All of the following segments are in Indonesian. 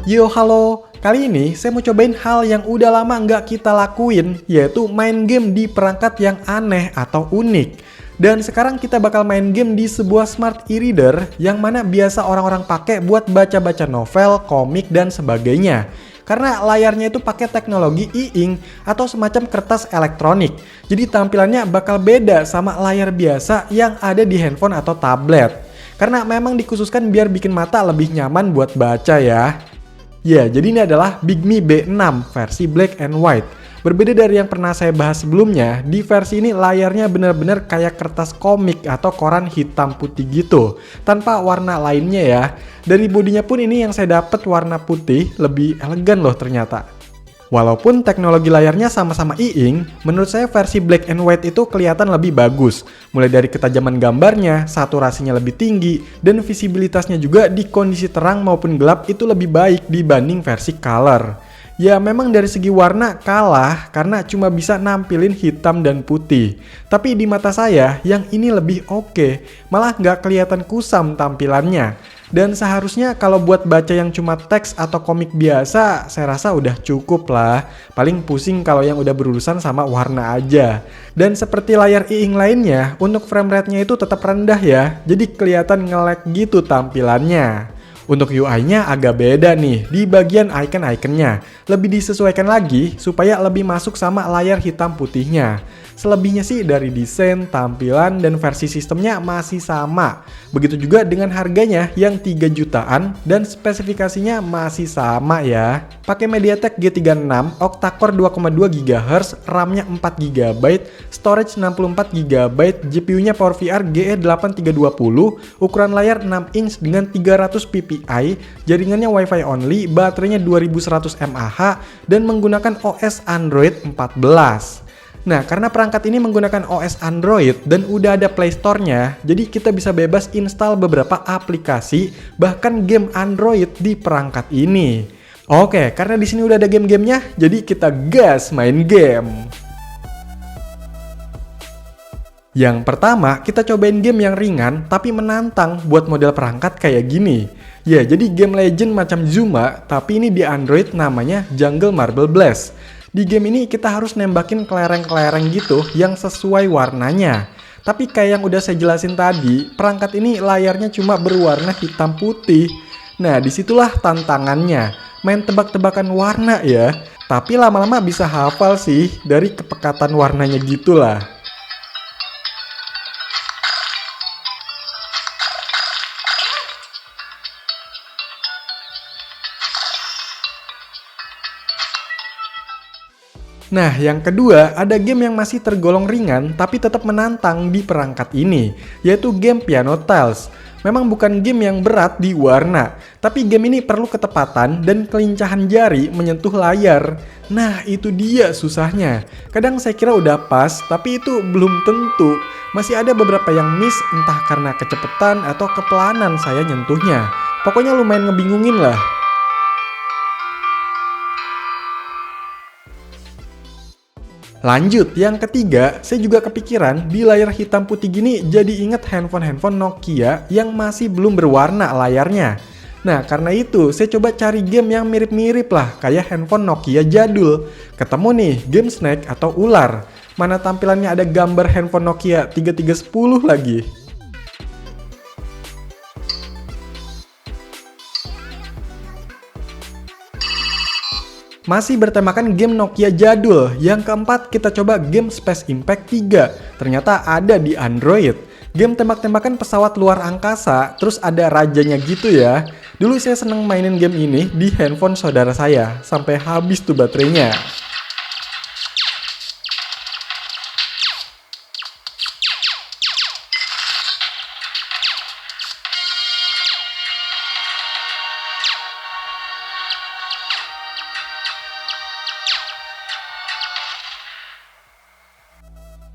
Yo halo, kali ini saya mau cobain hal yang udah lama nggak kita lakuin, yaitu main game di perangkat yang aneh atau unik. Dan sekarang kita bakal main game di sebuah smart e-reader yang mana biasa orang-orang pakai buat baca-baca novel, komik, dan sebagainya. Karena layarnya itu pakai teknologi e-ink atau semacam kertas elektronik. Jadi tampilannya bakal beda sama layar biasa yang ada di handphone atau tablet. Karena memang dikhususkan biar bikin mata lebih nyaman buat baca ya. Ya, jadi ini adalah Bigme B6 versi black and white. Berbeda dari yang pernah saya bahas sebelumnya, di versi ini layarnya bener-bener kayak kertas komik atau koran hitam putih gitu, tanpa warna lainnya ya. Dari bodinya pun ini yang saya dapat warna putih, lebih elegan loh ternyata. Walaupun teknologi layarnya sama-sama e-ink, menurut saya versi black and white itu kelihatan lebih bagus. Mulai dari ketajaman gambarnya, saturasinya lebih tinggi, dan visibilitasnya juga di kondisi terang maupun gelap itu lebih baik dibanding versi color. Ya memang dari segi warna kalah karena cuma bisa nampilin hitam dan putih. Tapi di mata saya yang ini lebih oke, malah nggak kelihatan kusam tampilannya. Dan seharusnya kalau buat baca yang cuma teks atau komik biasa, saya rasa udah cukup lah. Paling pusing kalau yang udah berurusan sama warna aja. Dan seperti layar e-ink lainnya, untuk frame rate-nya itu tetap rendah ya. Jadi kelihatan nge-lag gitu tampilannya. Untuk UI-nya agak beda nih di bagian icon-iconnya. Lebih disesuaikan lagi supaya lebih masuk sama layar hitam putihnya. Selebihnya sih dari desain, tampilan, dan versi sistemnya masih sama. Begitu juga dengan harganya yang 3 jutaan dan spesifikasinya masih sama ya. Pakai MediaTek G36, octa-core 2,2 GHz, RAM-nya 4 GB, storage 64 GB, GPU-nya PowerVR GE8320, ukuran layar 6 inch dengan 300 ppi, jaringannya Wi-Fi only, baterainya 2100 mAh, dan menggunakan OS Android 14. Nah, karena perangkat ini menggunakan OS Android dan udah ada Play Store-nya, jadi kita bisa bebas install beberapa aplikasi, bahkan game Android di perangkat ini. Oke, karena di sini udah ada game-gamenya, jadi kita gas main game. Yang pertama, kita cobain game yang ringan tapi menantang buat model perangkat kayak gini. Ya, jadi game legend macam Zuma, tapi ini di Android namanya Jungle Marble Blast. Di game ini kita harus nembakin kelereng-kelereng gitu yang sesuai warnanya. Tapi kayak yang udah saya jelasin tadi, perangkat ini layarnya cuma berwarna hitam putih. Nah, disitulah tantangannya. Main tebak-tebakan warna ya. Tapi lama-lama bisa hafal sih dari kepekatan warnanya gitulah. Nah, yang kedua, ada game yang masih tergolong ringan tapi tetap menantang di perangkat ini, yaitu game Piano Tiles. Memang bukan game yang berat di warna, tapi game ini perlu ketepatan dan kelincahan jari menyentuh layar. Nah, itu dia susahnya. Kadang saya kira udah pas, tapi itu belum tentu. Masih ada beberapa yang miss, entah karena kecepatan atau kepelanan saya nyentuhnya. Pokoknya lumayan ngebingungin lah. Lanjut, yang ketiga, saya juga kepikiran di layar hitam putih gini jadi inget handphone Nokia yang masih belum berwarna layarnya. Nah, karena itu saya coba cari game yang mirip-mirip lah kayak handphone Nokia jadul. Ketemu nih, game Snake atau ular. Mana tampilannya ada gambar handphone Nokia 3310 lagi. Masih bertemakan game Nokia jadul. Yang keempat kita coba game Space Impact 3. Ternyata ada di Android. Game tembak-tembakan pesawat luar angkasa, terus ada rajanya gitu ya. Dulu saya seneng mainin game ini di handphone saudara saya, sampai habis tuh baterainya.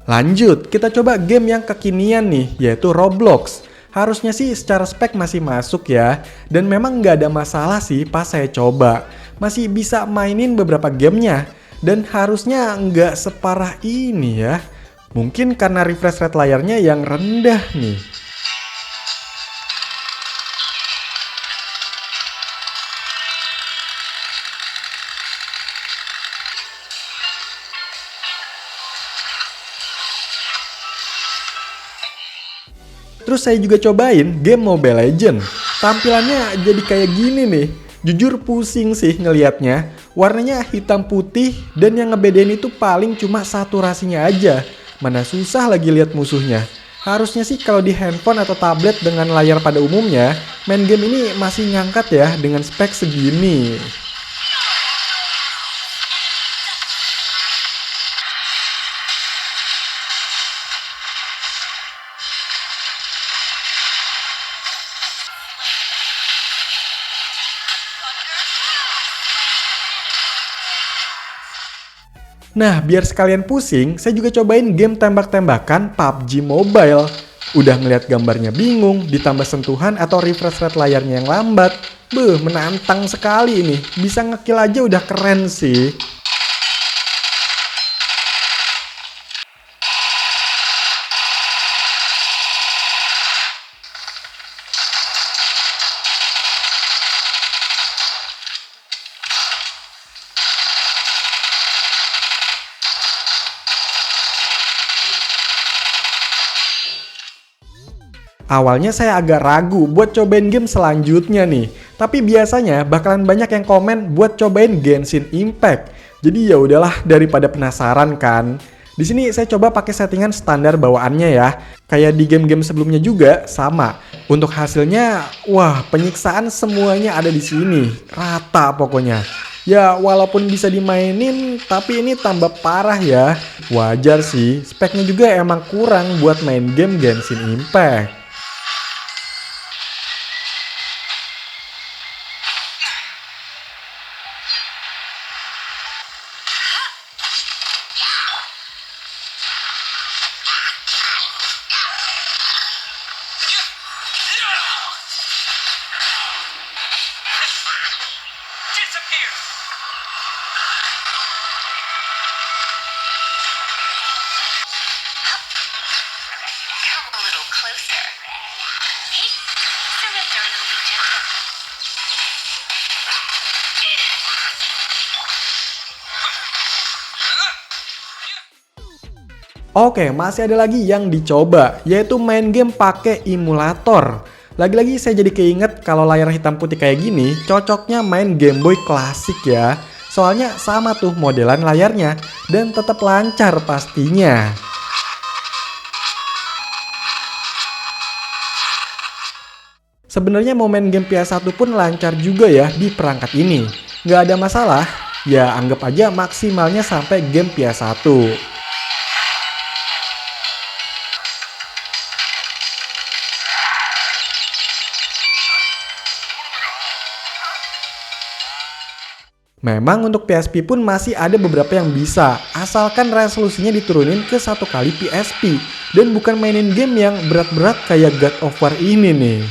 Lanjut, kita coba game yang kekinian nih, yaitu Roblox. Harusnya sih secara spek masih masuk ya, dan memang nggak ada masalah sih pas saya coba. Masih bisa mainin beberapa gamenya, dan harusnya nggak separah ini ya. Mungkin karena refresh rate layarnya yang rendah nih. Terus saya juga cobain game Mobile Legends. Tampilannya jadi kayak gini nih. Jujur pusing sih ngelihatnya. Warnanya hitam putih dan yang ngebedain itu paling cuma saturasinya aja. Mana susah lagi lihat musuhnya. Harusnya sih kalau di handphone atau tablet dengan layar pada umumnya, main game ini masih ngangkat ya dengan spek segini. Nah, biar sekalian pusing, saya juga cobain game tembak-tembakan PUBG Mobile. Udah ngeliat gambarnya bingung, ditambah sentuhan atau refresh rate layarnya yang lambat. Menantang sekali ini. Bisa ngekill aja udah keren sih. Awalnya saya agak ragu buat cobain game selanjutnya nih. Tapi biasanya bakalan banyak yang komen buat cobain Genshin Impact. Jadi ya udahlah daripada penasaran kan. Di sini saya coba pakai settingan standar bawaannya ya. Kayak di game-game sebelumnya juga sama. Untuk hasilnya, wah penyiksaan semuanya ada di sini. Rata pokoknya. Ya walaupun bisa dimainin, tapi ini tambah parah ya. Wajar sih, speknya juga emang kurang buat main game Genshin Impact. Oke, masih ada lagi yang dicoba, yaitu main game pakai emulator. Lagi-lagi saya jadi keinget kalau layar hitam putih kayak gini, cocoknya main Game Boy klasik ya. Soalnya sama tuh modelan layarnya, dan tetap lancar pastinya. Sebenarnya mau main game PS1 pun lancar juga ya di perangkat ini. Nggak ada masalah, ya anggap aja maksimalnya sampai game PS1. Memang untuk PSP pun masih ada beberapa yang bisa, asalkan resolusinya diturunin ke 1 kali PSP. Dan bukan mainin game yang berat-berat kayak God of War ini nih.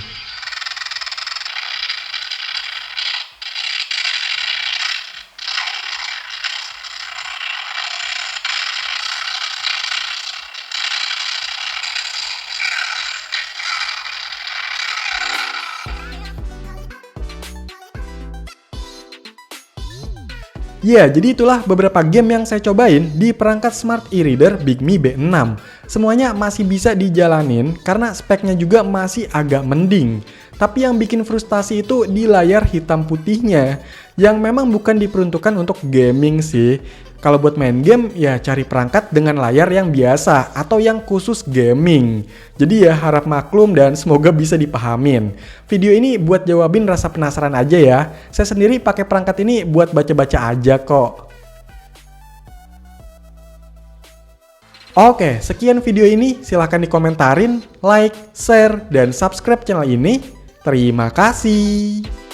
Ya, jadi itulah beberapa game yang saya cobain di perangkat Smart e-reader Bigme B6. Semuanya masih bisa dijalanin karena speknya juga masih agak mending. Tapi yang bikin frustasi itu di layar hitam putihnya, yang memang bukan diperuntukkan untuk gaming sih. Kalau buat main game, ya cari perangkat dengan layar yang biasa atau yang khusus gaming. Jadi ya harap maklum dan semoga bisa dipahamin. Video ini buat jawabin rasa penasaran aja ya. Saya sendiri pakai perangkat ini buat baca-baca aja kok. Oke, sekian video ini. Silahkan dikomentarin, like, share, dan subscribe channel ini. Terima kasih.